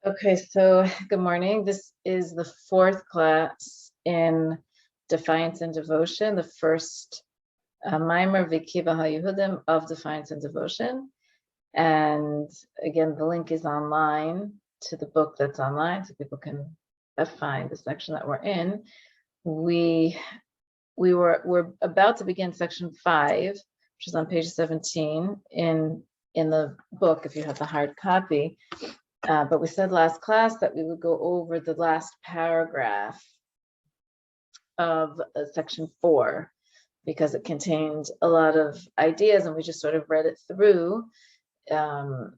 Okay, so good morning. This is the fourth class in Defiance and Devotion, the first mimer Vekibeil HaYehudim of Defiance and Devotion. And again, the link is online to the book that's online, so people can find the section that we're in. We're about to begin section 5, which is on page 17 in the book, if you have the hard copy. But we said last class that we would go over the last paragraph of section 4 because it contained a lot of ideas and we just sort of read it through. And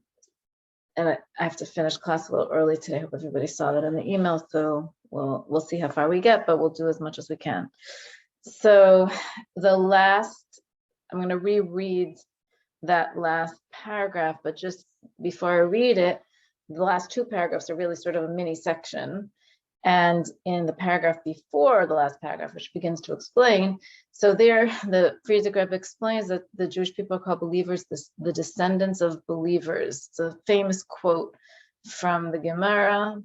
I have to finish class a little early today. I hope everybody saw that in the email. So we'll see how far we get, but we'll do as much as we can. So I'm going to reread that last paragraph, but just before I read it, the last two paragraphs are really sort of a mini section. And in the paragraph before the last paragraph, which begins to explain, so there the Vekibeil Rebbe explains that the Jewish people are called believers, the descendants of believers. It's a famous quote from the Gemara.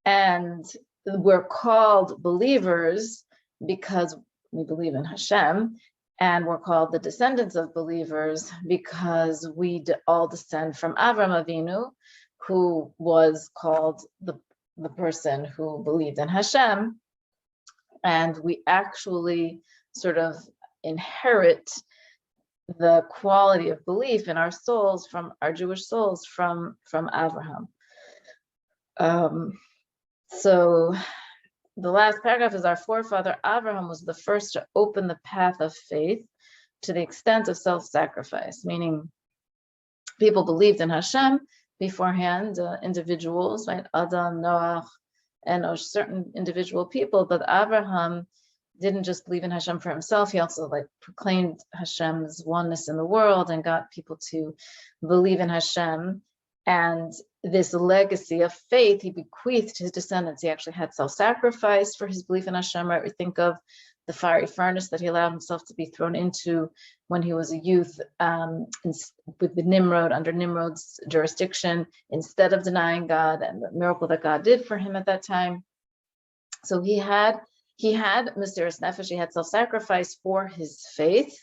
And we're called believers because we believe in Hashem. And we're called the descendants of believers because we all descend from Avram Avinu, who was called the person who believed in Hashem. And we actually sort of inherit the quality of belief in our souls, from our Jewish souls, from Abraham. So the last paragraph is, our forefather Abraham was the first to open the path of faith to the extent of self-sacrifice, meaning people believed in Hashem beforehand, individuals, right? Adam, Noach, Enosh, certain individual people, but Abraham didn't just believe in Hashem for himself. He also proclaimed Hashem's oneness in the world and got people to believe in Hashem. And this legacy of faith he bequeathed to his descendants. He actually had self-sacrifice for his belief in Hashem, right? We think of the fiery furnace that he allowed himself to be thrown into when he was a youth, with the Nimrod, under Nimrod's jurisdiction, instead of denying God, and the miracle that God did for him at that time. So he had Mesiras Nefesh, he had self-sacrifice for his faith.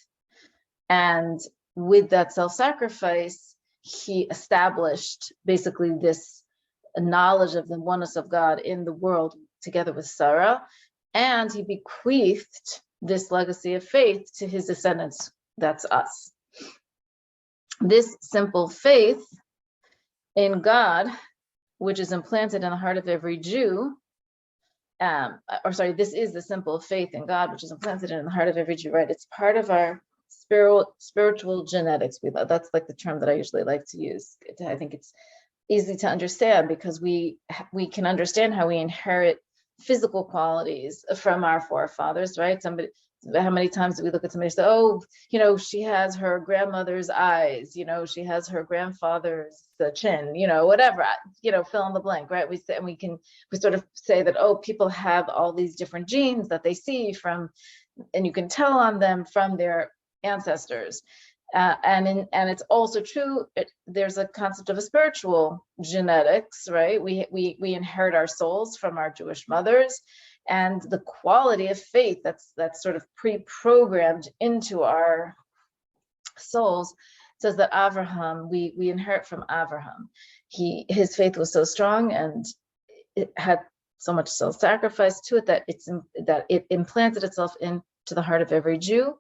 And with that self-sacrifice, he established basically this knowledge of the oneness of God in the world together with Sarah. And he bequeathed this legacy of faith to his descendants. That's us. This simple faith in God, which is implanted in the heart of every Jew, this is the simple faith in God, which is implanted in the heart of every Jew, right? It's part of our spiritual genetics. That's like the term that I usually like to use. I think it's easy to understand because we can understand how we inherit physical qualities from our forefathers, right? How many times do we look at somebody and say, oh, she has her grandmother's eyes, she has her grandfather's chin, whatever, fill in the blank, right? We sort of say that, oh, people have all these different genes that they see from, and you can tell on them from their ancestors. And it's also true, there's a concept of a spiritual genetics, right? We inherit our souls from our Jewish mothers, and the quality of faith that's sort of pre-programmed into our souls says that Abraham, we inherit from Abraham. His faith was so strong and it had so much self-sacrifice to it that it implanted itself into the heart of every Jew.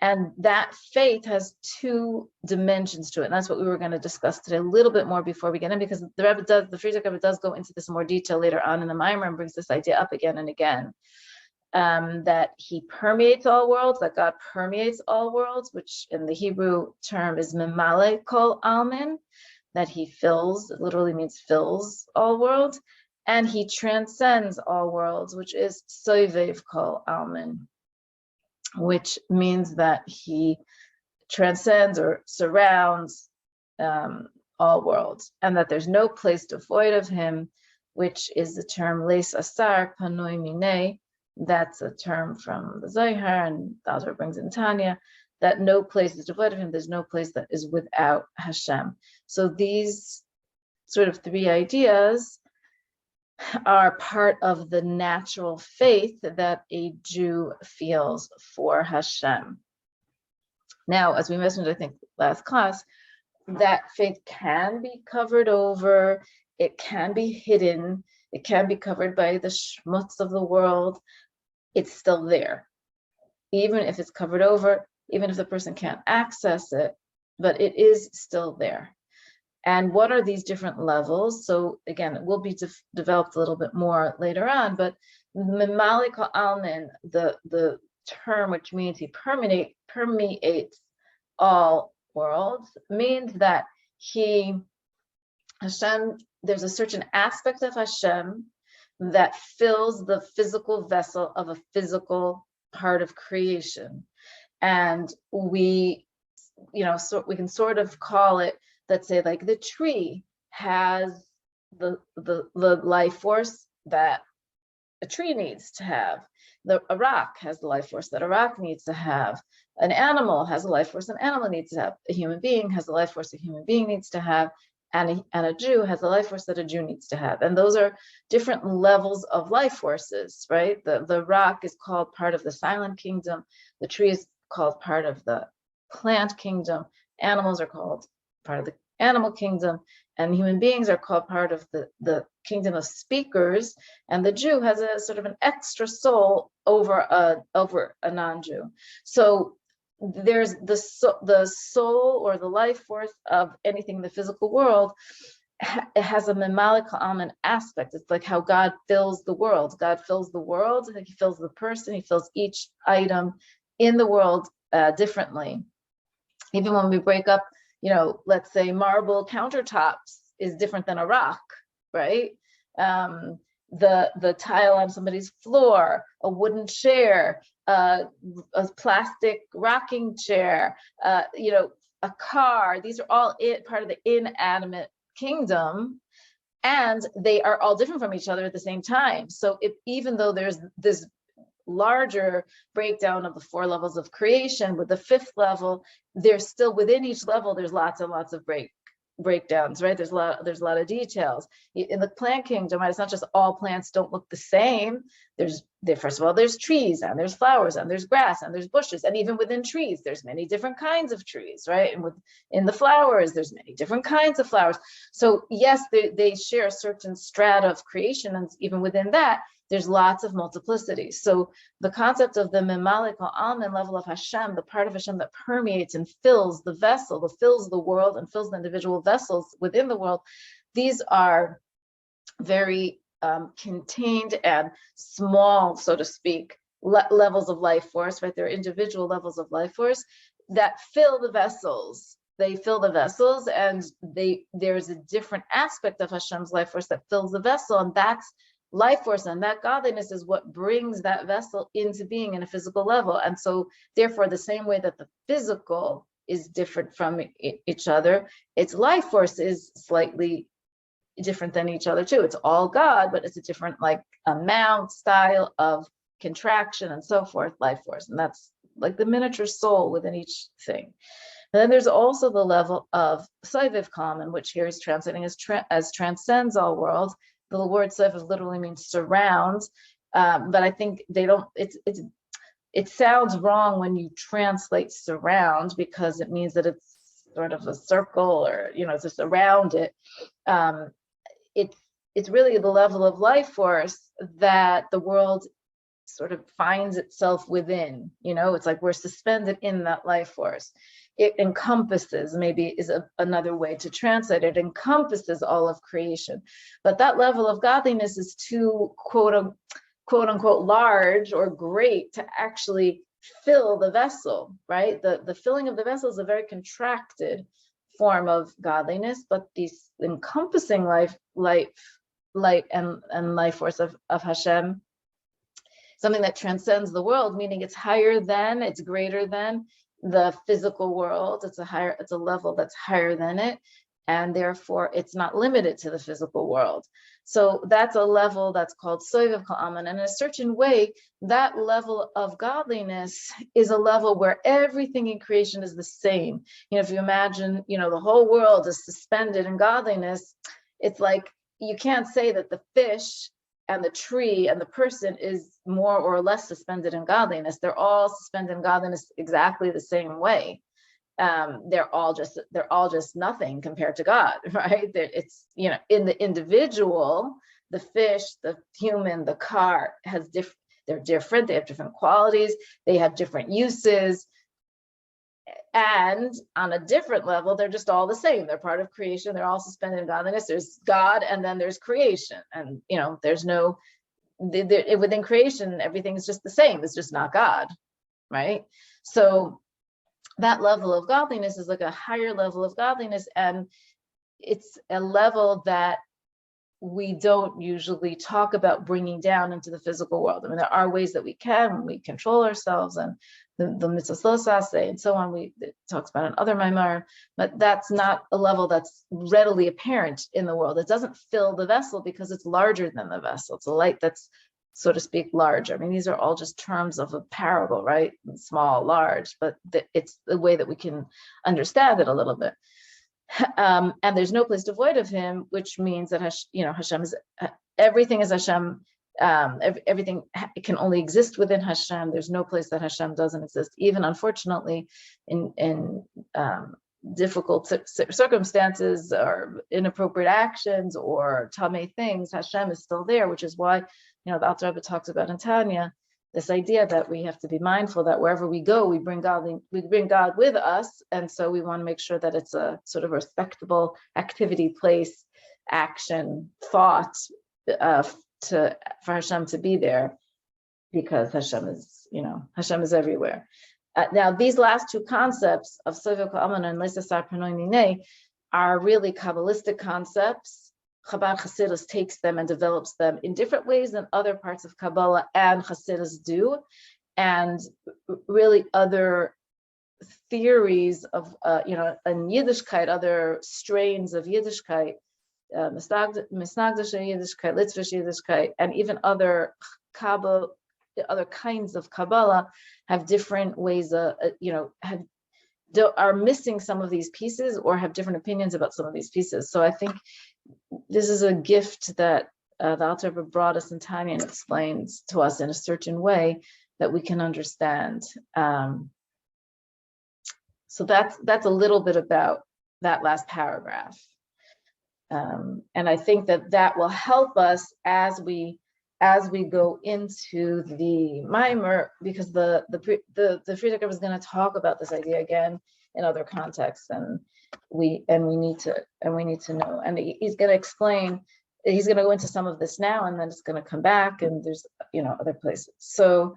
And that faith has two dimensions to it. And that's what we were going to discuss today a little bit more before we get in, because the Vekibeil Rebbe does go into this in more detail later on in the mimer and brings this idea up again and again, that he permeates all worlds, that God permeates all worlds, which in the Hebrew term is memale kol almin, that he fills, it literally means fills all worlds, and he transcends all worlds, which is soivev kol almin, which means that he transcends or surrounds all worlds, and that there's no place devoid of him, which is the term leis asar panoi minei. That's a term from the Zohar, and the Alter brings in Tanya, that no place is devoid of him. There's no place that is without Hashem. So these sort of three ideas are part of the natural faith that a Jew feels for Hashem. Now, as we mentioned, I think last class, that faith can be covered over, it can be hidden, it can be covered by the schmutz of the world. It's still there, even if it's covered over, even if the person can't access it, but it is still there. And what are these different levels? So again, it will be developed a little bit more later on, but Mimali Almin, the term which means he permeates all worlds, means that Hashem, there's a certain aspect of Hashem that fills the physical vessel of a physical part of creation. And we can sort of call it, let's say, like the tree has the life force that a tree needs to have. A rock has the life force that a rock needs to have. An animal has a life force an animal needs to have. A human being has the life force a human being needs to have. And a Jew has the life force that a Jew needs to have. And those are different levels of life forces, right? The rock is called part of the silent kingdom. The tree is called part of the plant kingdom. Animals are called part of the animal kingdom, and human beings are called part of the kingdom of speakers. And the Jew has a sort of an extra soul over a non-Jew. So there's the soul or the life force of anything in the physical world. It has a memalik ha'amen aspect. It's like how God fills the world. God fills the world, he fills the person, he fills each item in the world differently. Even when we break up, let's say marble countertops is different than a rock, right? The tile on somebody's floor, a wooden chair, a plastic rocking chair, a car. These are all part of the inanimate kingdom, and they are all different from each other at the same time. So even though there's this larger breakdown of the 4 levels of creation, with the 5th level, there's still within each level, there's lots and lots of breakdowns, right? There's a lot of details. In the plant kingdom, right, it's not just all plants don't look the same. First of all, there's trees, and there's flowers, and there's grass, and there's bushes, and even within trees, there's many different kinds of trees, right? And in the flowers, there's many different kinds of flowers. So yes, they share a certain strata of creation, and even within that, there's lots of multiplicity. So the concept of the memalik almin level of Hashem, the part of Hashem that permeates and fills the vessel, that fills the world and fills the individual vessels within the world, these are very contained and small, so to speak, levels of life force, right? They're individual levels of life force that fill the vessels. They fill the vessels, and there's a different aspect of Hashem's life force that fills the vessel, and that's life force, and that godliness is what brings that vessel into being in a physical level. And so therefore, the same way that the physical is different from each other, its life force is slightly different than each other too. It's all God, but it's a different amount, style of contraction, and so forth, life force. And that's like the miniature soul within each thing. And then there's also the level of Soiviv Common, which here is translating as transcends all worlds. The word Soiviv literally means surrounds, but I think it sounds wrong when you translate surround, because it means that it's sort of a circle, or it's just around it. It's really the level of life force that the world sort of finds itself within. It's like we're suspended in that life force. It encompasses, maybe is another way to translate it, encompasses all of creation. But that level of godliness is too quote unquote large or great to actually fill the vessel, right? The filling of the vessel is a very contracted form of godliness, but this encompassing light and life force of Hashem, something that transcends the world, meaning it's higher than, it's greater than the physical world. It's a level that's higher than it, and therefore it's not limited to the physical world. So that's a level that's called Soiviv Ka'aman, and in a certain way, that level of godliness is a level where everything in creation is the same. If you imagine, the whole world is suspended in godliness, it's like you can't say that the fish and the tree and the person is more or less suspended in godliness. They're all suspended in godliness exactly the same way. They're all just nothing compared to God, right? It's, in the individual, the fish, the human, the car they're different. They have different qualities. They have different uses. And on a different level, they're just all the same. They're part of creation. They're all suspended in godliness. There's God, and then there's creation. And, there's no, within creation, everything is just the same. It's just not God, right? So that level of godliness is like a higher level of godliness. And it's a level that we don't usually talk about bringing down into the physical world. I mean, there are ways that we control ourselves, and the mitzvos and so on. It talks about in other maimar, but that's not a level that's readily apparent in the world. It doesn't fill the vessel because it's larger than the vessel. It's a light that's, so to speak, larger. I mean, these are all just terms of a parable, right? Small, large, but it's the way that we can understand it a little bit. And there's no place devoid of him, which means that Hashem is everything is Hashem. Everything can only exist within Hashem. There's no place that Hashem doesn't exist. Even unfortunately, in difficult circumstances or inappropriate actions or tamei things, Hashem is still there. Which is why the Alter Rebbe talks about in Tanya this idea that we have to be mindful that wherever we go, we bring God with us. And so we want to make sure that it's a sort of respectable activity, place, action, thought for Hashem to be there, because Hashem is everywhere. Now, these last two concepts of Sovel Ka'aman and Lesasar Pranoi Minei are really Kabbalistic concepts. Chabad Chassidus takes them and develops them in different ways than other parts of Kabbalah and Chassidus do, and really other theories of in Yiddishkeit, other strains of Yiddishkeit, Misnagdische Yiddishkeit, Litvish Yiddishkeit, and even other Kabbalah, other kinds of Kabbalah have different ways of are missing some of these pieces or have different opinions about some of these pieces. So I think this is a gift that the Alter Rebbe brought us in Tanya and explains to us in a certain way that we can understand. So that's a little bit about that last paragraph. And I think that will help us as we go into the Maimer, because the Frierdiker Rebbe is going to talk about this idea again in other contexts, and we need to know. And he's going to explain. He's going to go into some of this now, and then it's going to come back, and there's other places. So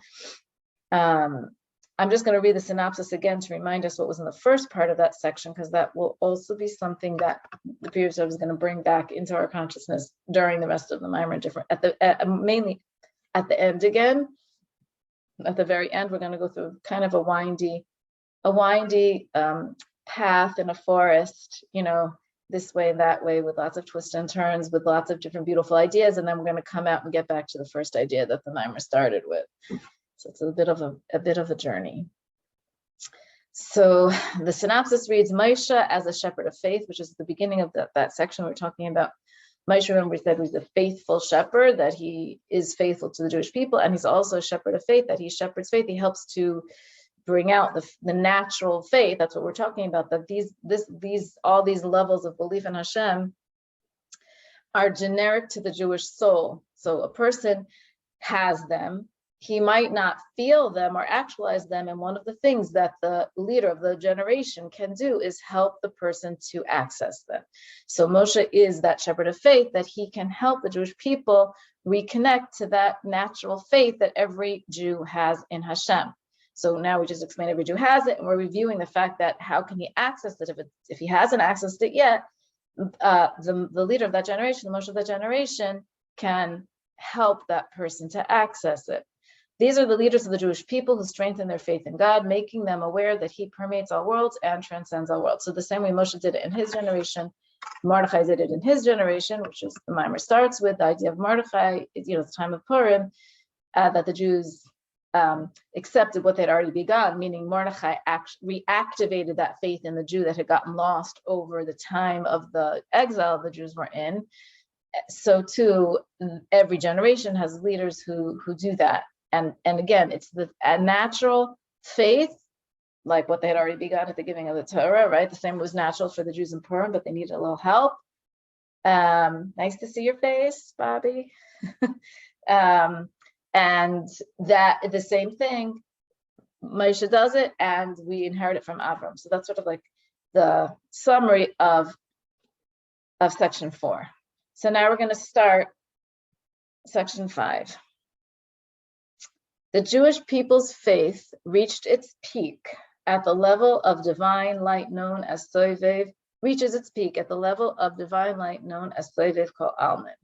I'm just going to read the synopsis again to remind us what was in the first part of that section, because that will also be something that the Frierdiker Rebbe is going to bring back into our consciousness during the rest of the Maimer. Mainly at the end again. At the very end, we're going to go through kind of a windy path in a forest, this way and that way, with lots of twists and turns, with lots of different beautiful ideas, and then we're going to come out and get back to the first idea that the Maimer started with. So it's a bit of a journey. So the synopsis reads: Moshe as a shepherd of faith, which is the beginning of that section we're talking about. Moshe, remember, we said, was a faithful shepherd, that he is faithful to the Jewish people, and he's also a shepherd of faith, that he shepherds faith. He helps to bring out the natural faith. That's what we're talking about, that all these levels of belief in Hashem are generic to the Jewish soul. So a person has them. He might not feel them or actualize them, and one of the things that the leader of the generation can do is help the person to access them. So Moshe is that shepherd of faith, that he can help the Jewish people reconnect to that natural faith that every Jew has in Hashem. So now we just explained every Jew has it, and we're reviewing the fact that how can he access it if he hasn't accessed it yet. The leader of that generation, the Moshe of that generation, can help that person to access it. These are the leaders of the Jewish people who strengthen their faith in God, making them aware that he permeates all worlds and transcends all worlds. So the same way Moshe did it in his generation, Mordechai did it in his generation, which is the Maimer starts with the idea of Mordechai, the time of Purim, that the Jews accepted what they'd already begun, meaning Mordechai reactivated that faith in the Jew that had gotten lost over the time of the exile the Jews were in. so too, every generation has leaders who do that. And again, it's a natural faith, like what they had already begun at the giving of the Torah, right? The same was natural for the Jews in Purim, but they needed a little help. Nice to see your face, Bobby. And that the same thing, Moshe does it, and we inherit it from Avram. So that's sort of like the summary of section 4. So now we're going to start section 5. The Jewish people's faith reached its peak at the level of divine light known as Sovev, reaches its peak at the level of divine light known as Sovev Kol Almin.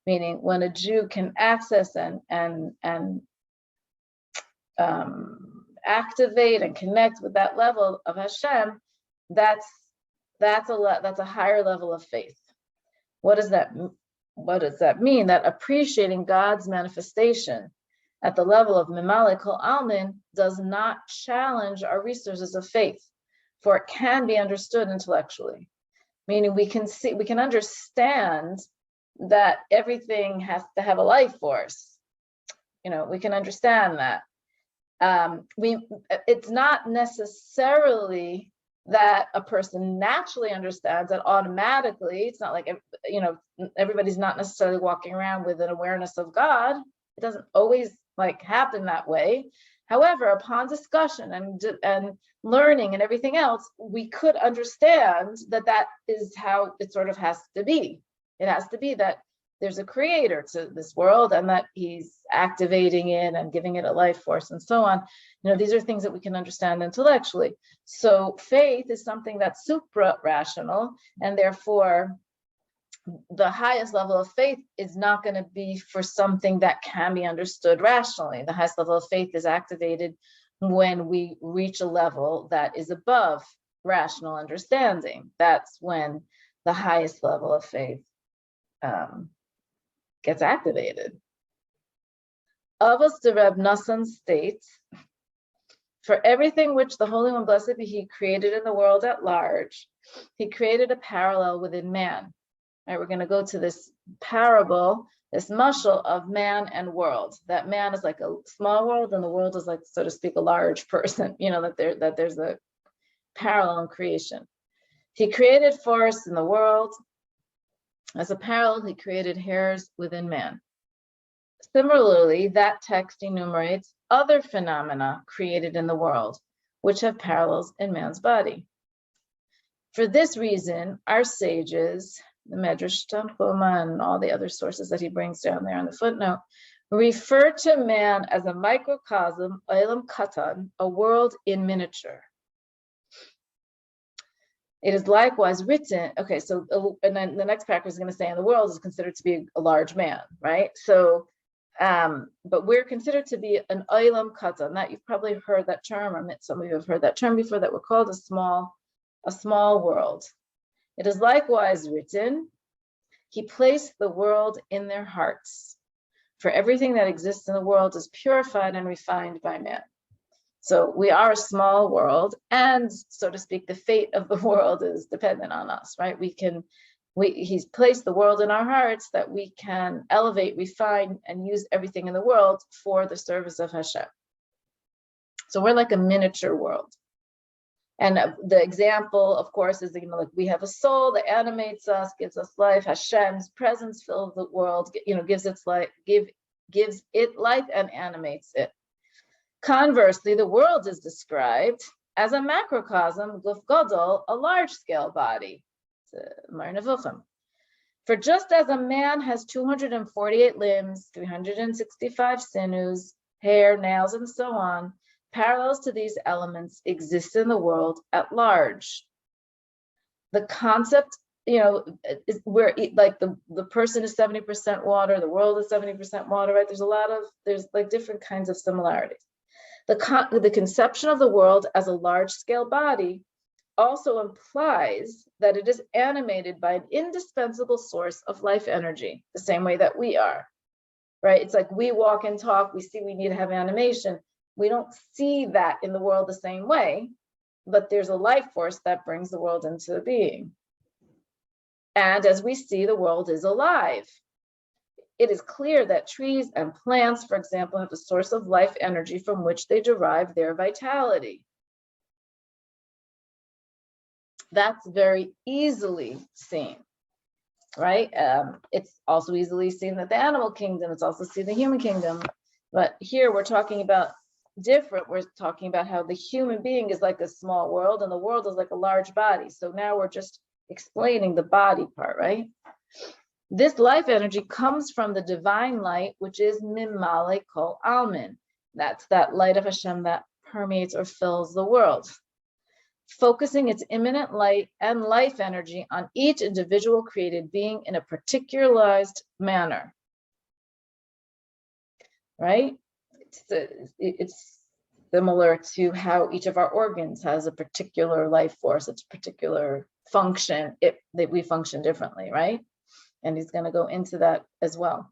Meaning when a Jew can access and activate and connect with that level of Hashem, that's a higher level of faith. What does that mean? That appreciating God's manifestation at the level of Mimale Kol Almin does not challenge our resources of faith, for it can be understood intellectually. Meaning we can understand that everything has to have a life force. We can understand that. It's not necessarily that a person naturally understands it automatically. It's not like, everybody's not necessarily walking around with an awareness of God. It doesn't always happen that way. However, upon discussion and learning and everything else, we could understand that is how it sort of has to be. It has to be that there's a creator to this world and that he's activating it and giving it a life force and so on. These are things that we can understand intellectually. So faith is something that's supra-rational, and therefore the highest level of faith is not going to be for something that can be understood rationally. The highest level of faith is activated when we reach a level that is above rational understanding. That's when the highest level of faith gets activated. Avos de Reb Nassan states, for everything which the Holy One, blessed be He, created in the world at large, He created a parallel within man. All right, we're going to go to this parable, this mashal of man and world. That man is like a small world, and the world is like, so to speak, a large person. That there's a parallel in creation. He created forests in the world. As a parallel, He created hairs within man. Similarly, that text enumerates other phenomena created in the world, which have parallels in man's body. For this reason, our sages, the Medrash Tanchuma and all the other sources that he brings down there in the footnote, refer to man as a microcosm, Olam Katan, a world in miniature. It is likewise written, okay, so, and then the next paragraph is going to say, and the world is considered to be a large man, right? So, but we're considered to be an Olam Katan. That you've probably heard that term, or some of you have heard that term before, that we're called a small world. It is likewise written, He placed the world in their hearts. For everything that exists in the world is purified and refined by man. So we are a small world, and so to speak, the fate of the world is dependent on us, right? He's placed the world in our hearts that we can elevate, refine, and use everything in the world for the service of Hashem. So we're like a miniature world. And the example, of course, is like we have a soul that animates us, gives us life. Hashem's presence fills the world, gives it life and animates it. Conversely, the world is described as a macrocosm, guf gadol, a large-scale body. For just as a man has 248 limbs, 365 sinews, hair, nails, and so on, parallels to these elements exist in the world at large. The concept, is where like the person is 70% water, the world is 70% water, right? There's like different kinds of similarities. The conception of the world as a large-scale body also implies that it is animated by an indispensable source of life energy, the same way that we are, right? It's like we walk and talk, we see we need to have animation. We don't see that in the world the same way, but there's a life force that brings the world into being. And as we see, the world is alive. It is clear that trees and plants, for example, have a source of life energy from which they derive their vitality. That's very easily seen, right? It's also easily seen that the animal kingdom, it's also seen the human kingdom. But here we're talking about different. We're talking about how the human being is like a small world and the world is like a large body. So now we're just explaining the body part, right? This life energy comes from the divine light, which is Mimale Kol Almin. That's that light of Hashem that permeates or fills the world. Focusing its immanent light and life energy on each individual created being in a particularized manner. Right? It's similar to how each of our organs has a particular life force, its particular function, that we function differently, right? And he's going to go into that as well.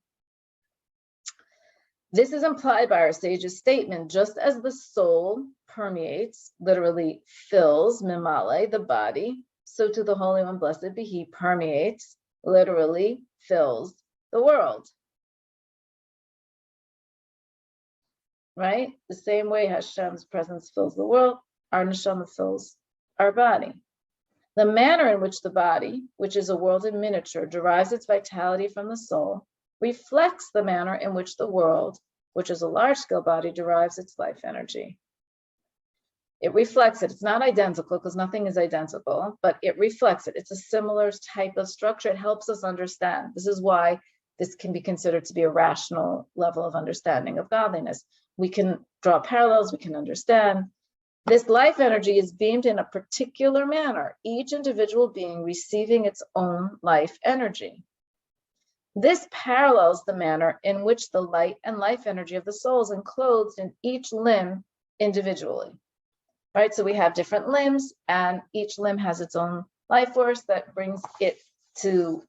This is implied by our sage's statement: just as the soul permeates, literally fills, mimale, the body, so to the Holy One, blessed be he, permeates, literally fills the world. Right? The same way Hashem's presence fills the world, our neshama fills our body. The manner in which the body, which is a world in miniature, derives its vitality from the soul, reflects the manner in which the world, which is a large-scale body, derives its life energy. It reflects it. It's not identical because nothing is identical, but it reflects it. It's a similar type of structure. It helps us understand. This is why this can be considered to be a rational level of understanding of godliness. We can draw parallels, we can understand. This life energy is beamed in a particular manner, each individual being receiving its own life energy. This parallels the manner in which the light and life energy of the soul is enclosed in each limb individually. Right? So we have different limbs, and each limb has its own life force that brings it to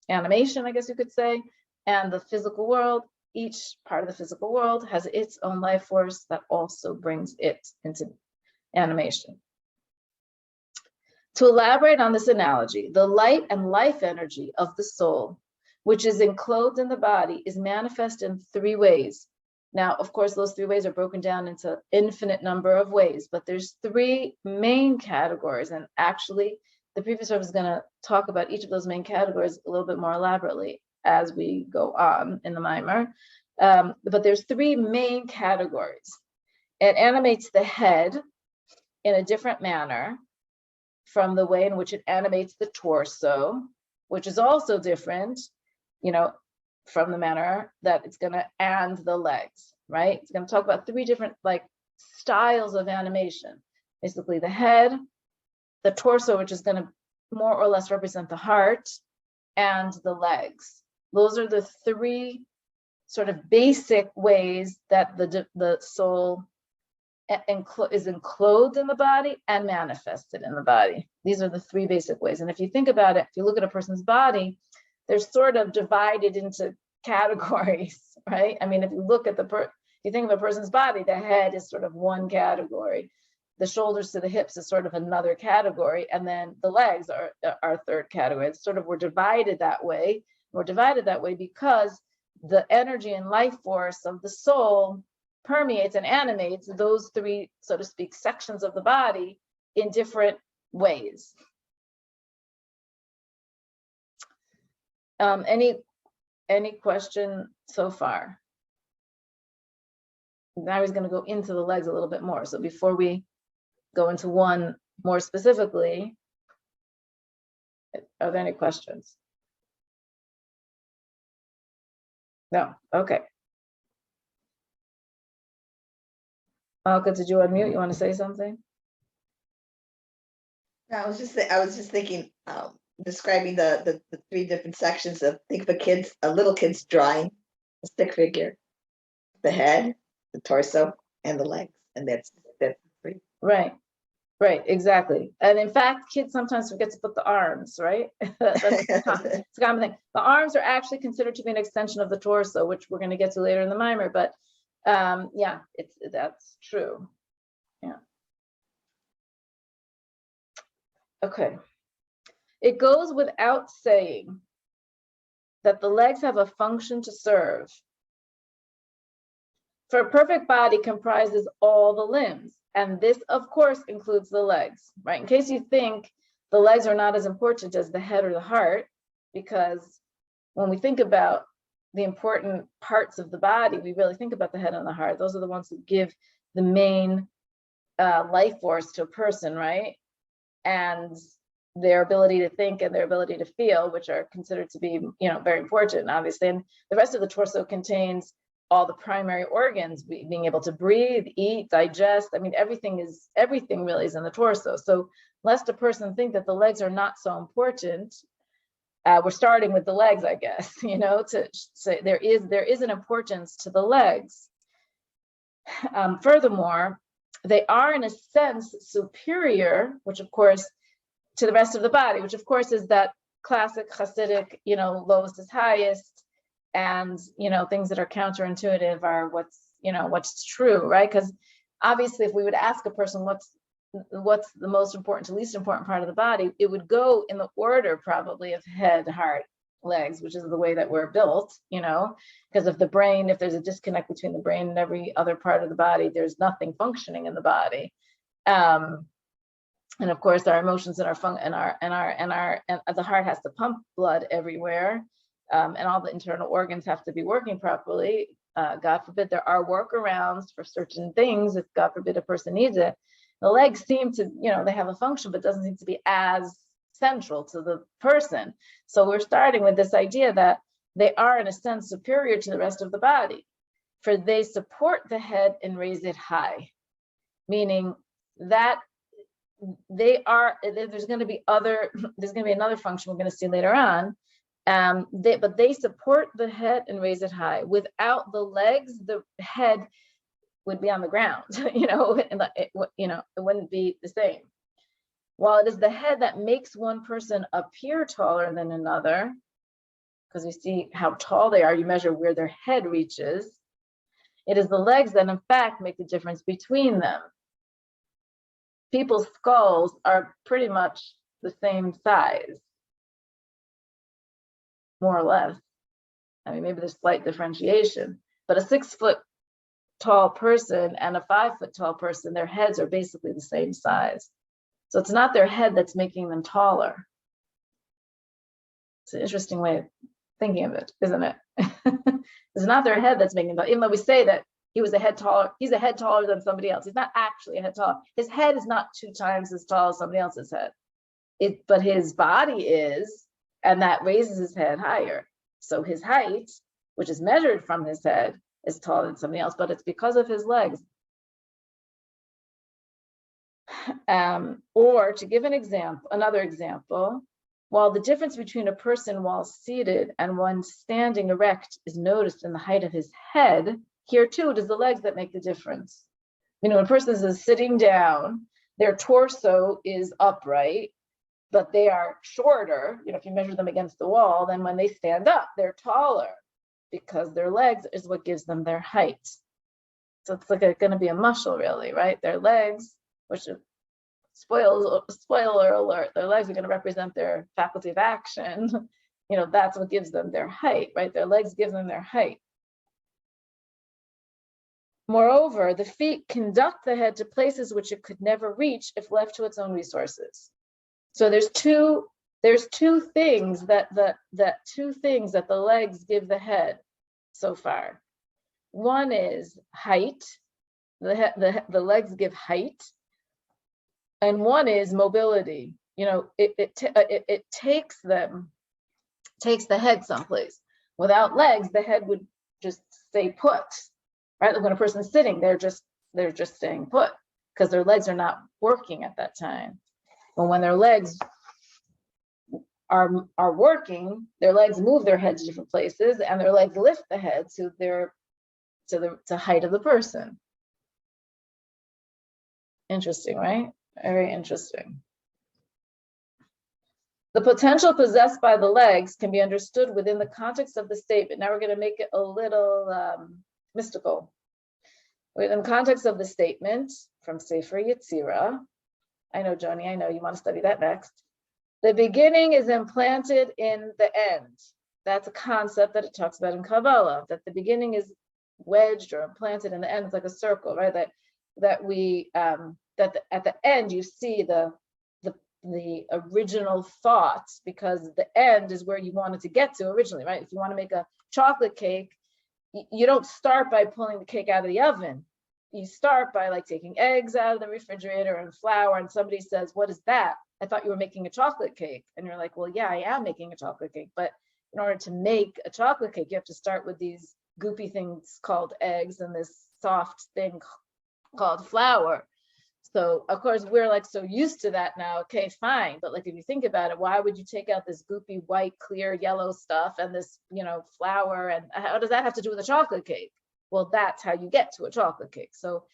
animation, I guess you could say, and the physical world, each part of the physical world has its own life force that also brings it into animation. To elaborate on this analogy, the light and life energy of the soul, which is enclosed in the body, is manifest in three ways. Now, of course, those three ways are broken down into infinite number of ways, but there's three main categories, and actually the previous Rebbe is going to talk about each of those main categories a little bit more elaborately as we go on in the Maimer. But there's three main categories. It animates the head in a different manner from the way in which it animates the torso, which is also different, from the manner that it's going to and the legs, right? It's going to talk about three different styles of animation. Basically the head, the torso, which is going to more or less represent the heart, and the legs. Those are the three sort of basic ways that the soul is enclosed in the body and manifested in the body. These are the three basic ways. And if you think about it, if you look at a person's body, they're sort of divided into categories, right? I mean, if you look at you think of a person's body, the head is sort of one category. The shoulders to the hips is sort of another category. And then the legs are our third category. It's sort of, we're divided that way. We're divided that way because the energy and life force of the soul permeates and animates those three, so to speak, sections of the body in different ways. Any question so far? Now he's going to go into the legs a little bit more. So before we go into one more specifically, are there any questions? No. Okay. Alka, did you unmute? You want to say something? No, I was just thinking, describing the three different sections of, think of a little kid's drawing a stick figure, the head, the torso, and the legs, and that's three. Right, exactly. And in fact, kids sometimes forget to put the arms, right? That's it's a common thing. The arms are actually considered to be an extension of the torso, which we're going to get to later in the mimer, but yeah, that's true. Yeah. Okay. It goes without saying that the legs have a function to serve. For a perfect body comprises all the limbs, and this, of course, includes the legs, right? In case you think the legs are not as important as the head or the heart, because when we think about the important parts of the body, we really think about the head and the heart. Those are the ones who give the main life force to a person, right? And their ability to think and their ability to feel, which are considered to be, very important, obviously. And the rest of the torso contains all the primary organs, being able to breathe, eat, digest. I mean, everything really is in the torso. So lest a person think that the legs are not so important, we're starting with the legs, I guess, to say there is an importance to the legs. Furthermore, they are in a sense superior, which of course, to the rest of the body, which of course is that classic chassidic, lowest is highest, and things that are counterintuitive are what's true, right? Because obviously, if we would ask a person what's the most important to least important part of the body, it would go in the order probably of head, heart, legs, which is the way that we're built, because of the brain. If there's a disconnect between the brain and every other part of the body, there's nothing functioning in the body. And of course, our emotions and the heart has to pump blood everywhere, and all the internal organs have to be working properly. God forbid, there are workarounds for certain things if God forbid a person needs it. The legs seem to, they have a function, but doesn't seem to be as central to the person. So we're starting with this idea that they are, in a sense, superior to the rest of the body, for they support the head and raise it high, meaning that there's going to be another function we're going to see later on. But they support the head and raise it high. Without the legs, the head would be on the ground, it wouldn't be the same. While it is the head that makes one person appear taller than another, because you see how tall they are, you measure where their head reaches, it is the legs that in fact make the difference between them. People's skulls are pretty much the same size, more or less. I mean, maybe there's slight differentiation, but a 6 foot tall person and a 5 foot tall person, their heads are basically the same size. So it's not their head that's making them taller. It's an interesting way of thinking of it, isn't it? It's not their head that's making them taller, even though we say that he's a head taller than somebody else. He's not actually a head taller. His head is not 2 times as tall as somebody else's head. But his body is, and that raises his head higher. So his height, which is measured from his head, is taller than somebody else, but it's because of his legs. Or to give another example, while the difference between a person while seated and one standing erect is noticed in the height of his head, here too it is the legs that make the difference. When a person is sitting down, their torso is upright, but they are shorter, if you measure them against the wall, then when they stand up, they're taller because their legs is what gives them their height. So it's like going to be a muscle, really, right? Their legs, which spoiler alert, their legs are going to represent their faculty of action. That's what gives them their height, right? Their legs give them their height. Moreover, the feet conduct the head to places which it could never reach if left to its own resources. So there's two things that the legs give the head so far. One is height. The legs give height, and one is mobility. It takes the head someplace. Without legs, the head would just stay put. Right? When a person's sitting, they're just staying put because their legs are not working at that time. But when their legs are working, their legs move their head to different places, and their legs lift the head to the height of the person. Interesting, right? Very interesting. The potential possessed by the legs can be understood within the context of the statement. Now we're going to make it a little mystical. Within the context of the statement from Sefer Yetzirah. I know, Joni, I know you want to study that next. The beginning is implanted in the end. That's a concept that it talks about in Kabbalah, that the beginning is wedged or implanted in the end. It's like a circle, right? At the end you see the original thoughts, because the end is where you wanted to get to originally, right? If you want to make a chocolate cake, you don't start by pulling the cake out of the oven. You start by like taking eggs out of the refrigerator and flour, and somebody says, "What is that? I thought you were making a chocolate cake." And you're like, "Well, yeah, I am making a chocolate cake, but in order to make a chocolate cake, you have to start with these goopy things called eggs and this soft thing called flour." So of course we're like so used to that now. Okay, fine, but like if you think about it, why would you take out this goopy white, clear, yellow stuff and this, flour, and how does that have to do with a chocolate cake? Well, that's how you get to a chocolate cake. So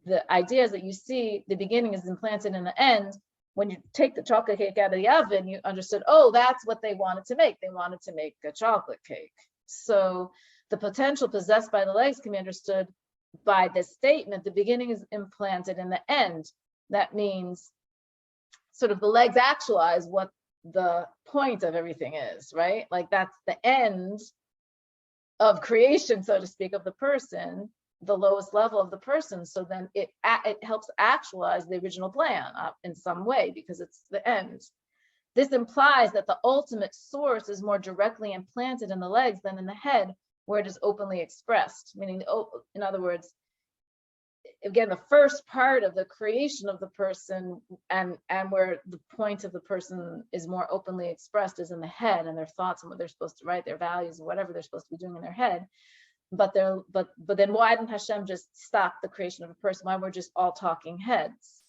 the idea is that you see the beginning is implanted in the end. When you take the chocolate cake out of the oven, you understood, oh, that's what they wanted to make. They wanted to make a chocolate cake. So the potential possessed by the legs can be understood by this statement. The beginning is implanted in the end. That means sort of the legs actualize what the point of everything is, right? Like that's the end of creation, so to speak, of the person, the lowest level of the person. So then it helps actualize the original plan in some way, because it's the end. This implies that the ultimate source is more directly implanted in the legs than in the head, where it is openly expressed. Meaning, in other words, again, the first part of the creation of the person and where the point of the person is more openly expressed is in the head, and their thoughts and what they're supposed to write, their values, or whatever they're supposed to be doing in their head. But then why didn't Hashem just stop the creation of a person? Why we're just all talking heads?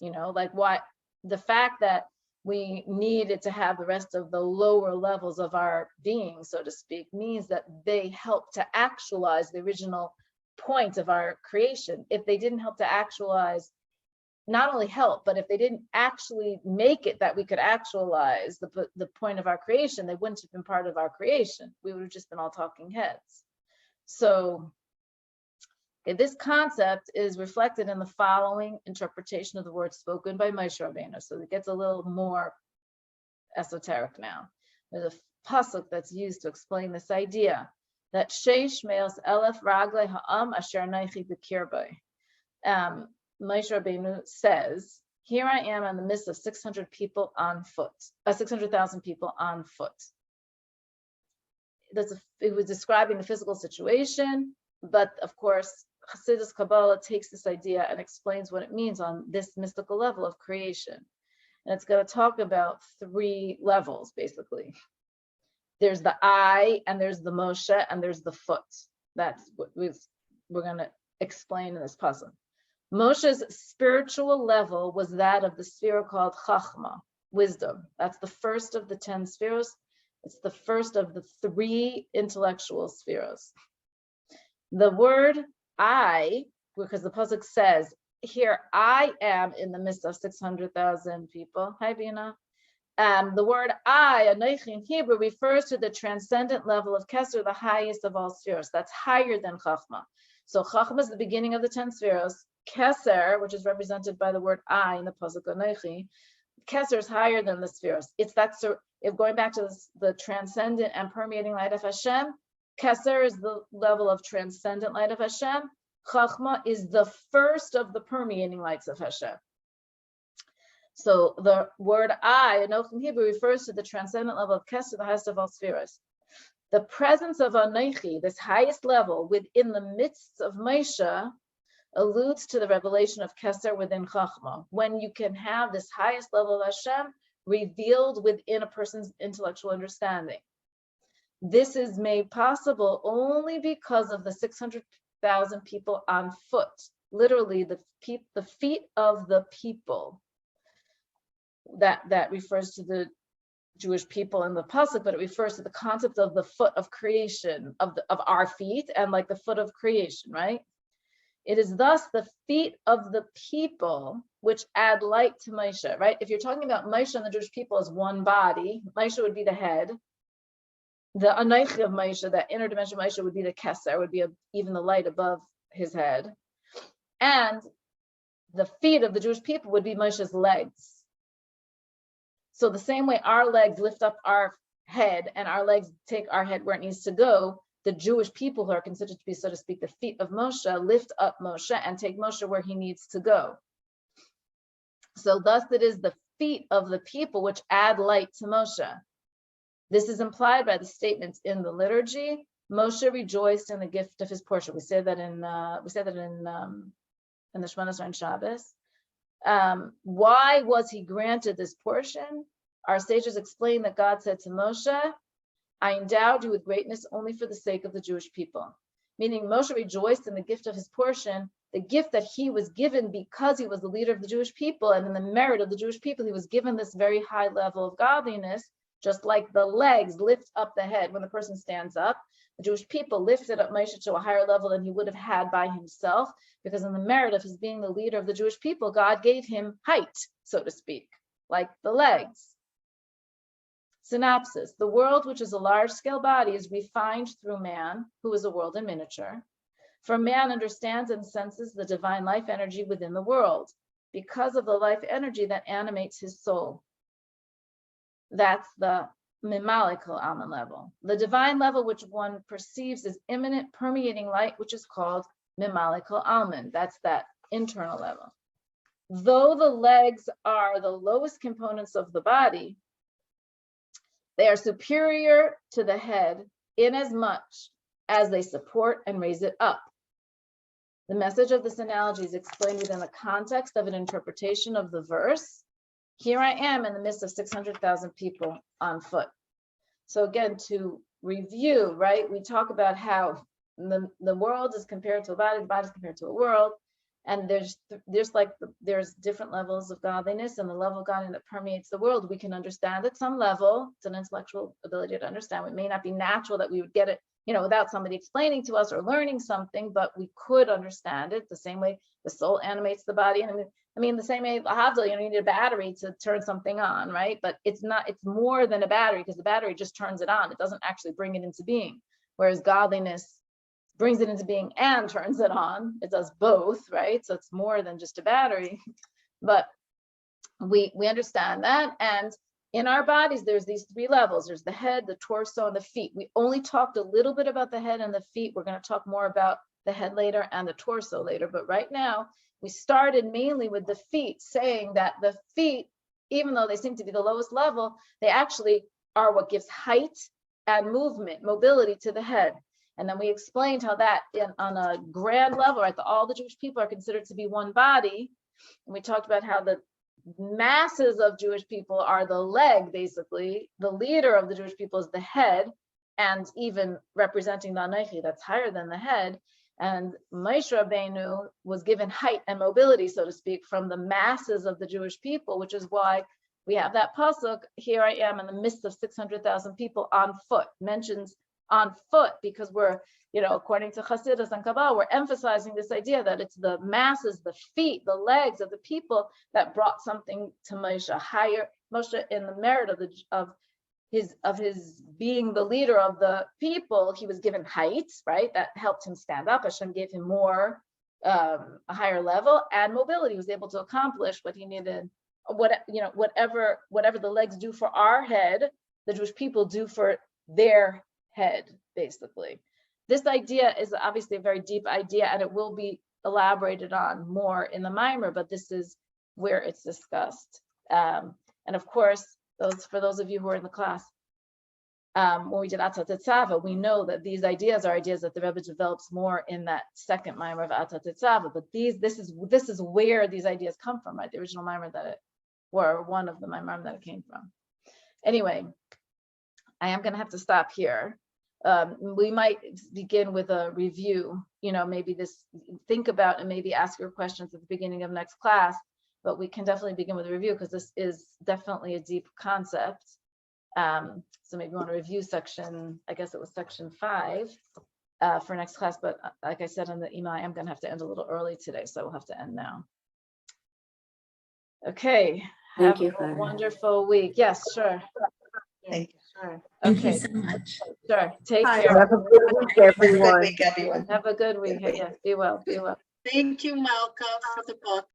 Like why the fact that we needed to have the rest of the lower levels of our being, so to speak, means that they help to actualize the original point of our creation. If they didn't help to actualize, not only help, but if they didn't actually make it that we could actualize the point of our creation, they wouldn't have been part of our creation. We would have just been all talking heads. So this concept is reflected in the following interpretation of the word spoken by Moshe Rabbeinu. So it gets a little more esoteric now. There's a pasuk that's used to explain this idea, that Sheish Meos Elef Ragle Ha'am Asher Neichi B'Kirbei. Moshe Rabbeinu says, "Here I am in the midst of 600 people on foot, 600,000 people on foot." It was describing the physical situation, but of course, Chassidus Kabbalah takes this idea and explains what it means on this mystical level of creation. And it's going to talk about 3 levels, basically. There's the eye, and there's the Moshe, and there's the foot. That's what we're going to explain in this puzzle. Moshe's spiritual level was that of the sphere called Chachma, wisdom. That's the first of the 10 spheres. It's the first of the 3 intellectual spheres. The word I, because the pasuk says, "Here I am in the midst of 600,000 people." Hi, Bina. The word I, Anochi in Hebrew, refers to the transcendent level of Keser, the highest of all spheres. That's higher than Chachma. So Chachma is the beginning of the 10 spheres. Keser, which is represented by the word I in the pasuk Anochi, Keser is higher than the spheres. It's that. If going back to the transcendent and permeating light of Hashem, Keser is the level of transcendent light of Hashem. Chachma is the first of the permeating lights of Hashem. So the word I, Anochi in Hebrew, refers to the transcendent level of Keser, the highest of all spheres. The presence of Anochi, this highest level within the midst of Moshe, alludes to the revelation of Keser within Chachma, when you can have this highest level of Hashem revealed within a person's intellectual understanding. This is made possible only because of the 600,000 people on foot, literally the feet of the people. That refers to the Jewish people in the pasuk, but it refers to the concept of the foot of creation, of our feet, and like the foot of creation, right? It is thus the feet of the people which add light to Moshe, right? If you're talking about Moshe and the Jewish people as one body, Moshe would be the head. The Anochi of Moshe, that inner dimension of Moshe, would be the Keser, would be even the light above his head. And the feet of the Jewish people would be Moshe's legs. So the same way our legs lift up our head and our legs take our head where it needs to go, the Jewish people who are considered to be, so to speak, the feet of Moshe, lift up Moshe and take Moshe where he needs to go. So thus it is the feet of the people which add light to Moshe. This is implied by the statements in the liturgy. Moshe rejoiced in the gift of his portion. We say that in the Shemona Esrei and Shabbos. Why was he granted this portion? Our sages explain that God said to Moshe, I endowed you with greatness only for the sake of the Jewish people. Meaning Moshe rejoiced in the gift of his portion, the gift that he was given because he was the leader of the Jewish people, and in the merit of the Jewish people, he was given this very high level of godliness, just like the legs lift up the head when the person stands up. The Jewish people lifted up Moshe to a higher level than he would have had by himself, because in the merit of his being the leader of the Jewish people, God gave him height, so to speak, like the legs. Synopsis: the world, which is a large-scale body, is refined through man, who is a world in miniature. For man understands and senses the divine life energy within the world, because of the life energy that animates his soul. That's the mimalikal alman level. The divine level which one perceives as imminent permeating light, which is called mimalikal alman. That's that internal level. Though the legs are the lowest components of the body, they are superior to the head in as much as they support and raise it up. The message of this analogy is explained within the context of an interpretation of the verse. Here I am in the midst of 600,000 people on foot. So again, to review, right, we talk about how the world is compared to a body, the body is compared to a world, and there's different levels of godliness, and the level of godliness that permeates the world, we can understand at some level. It's an intellectual ability to understand. It may not be natural that we would get it, without somebody explaining to us or learning something, but we could understand it the same way the soul animates the body. And the same way, you need a battery to turn something on, right? But it's more than a battery, because the battery just turns it on. It doesn't actually bring it into being. Whereas godliness brings it into being and turns it on. It does both, right? So it's more than just a battery. But we understand that. And in our bodies, there's these three levels. There's the head, the torso, and the feet. We only talked a little bit about the head and the feet. We're going to talk more about the head later and the torso later. But right now, we started mainly with the feet, saying that the feet, even though they seem to be the lowest level, they actually are what gives height and movement, mobility to the head. And then we explained how that on a grand level, right, all the Jewish people are considered to be one body. And we talked about how the masses of Jewish people are the leg, basically. The leader of the Jewish people is the head, and even representing the Anochi, that's higher than the head. And Moshe Rabbeinu was given height and mobility, so to speak, from the masses of the Jewish people, which is why we have that pasuk, here I am in the midst of 600,000 people on foot, mentions on foot, because we're, according to Chassidus and Kibel, we're emphasizing this idea that it's the masses, the feet, the legs of the people that brought something to Moshe higher. Moshe, in the merit of his being the leader of the people, he was given height, right? That helped him stand up. Hashem gave him more, a higher level, and mobility. He was able to accomplish what he needed. Whatever the legs do for our head, the Jewish people do for their head, basically. This idea is obviously a very deep idea, and it will be elaborated on more in the Mimer, but this is where it's discussed. And of course, for those of you who are in the class, when we did Atat Tetzava, we know that these ideas are ideas that the Rebbe develops more in that second Mimer of Atat Tetzava. But this is where these ideas come from, right? The original Mimer one of the Mimer that it came from. Anyway, I am going to have to stop here. We might begin with a review, maybe think about and maybe ask your questions at the beginning of next class, but we can definitely begin with a review, because this is definitely a deep concept. So maybe we want to review section 5 for next class, but like I said in the email, I am going to have to end a little early today, so we'll have to end now. Okay. Thank you, Have a Clara. wonderful week. Yes, sure. Thank you. Sure. Thank you Okay. so much. Sure. Take Hi. care. Have a good week, Have a good everyone. week, everyone. Have a good week. Yes. Be well. Be well. Thank you, Malka, for the book.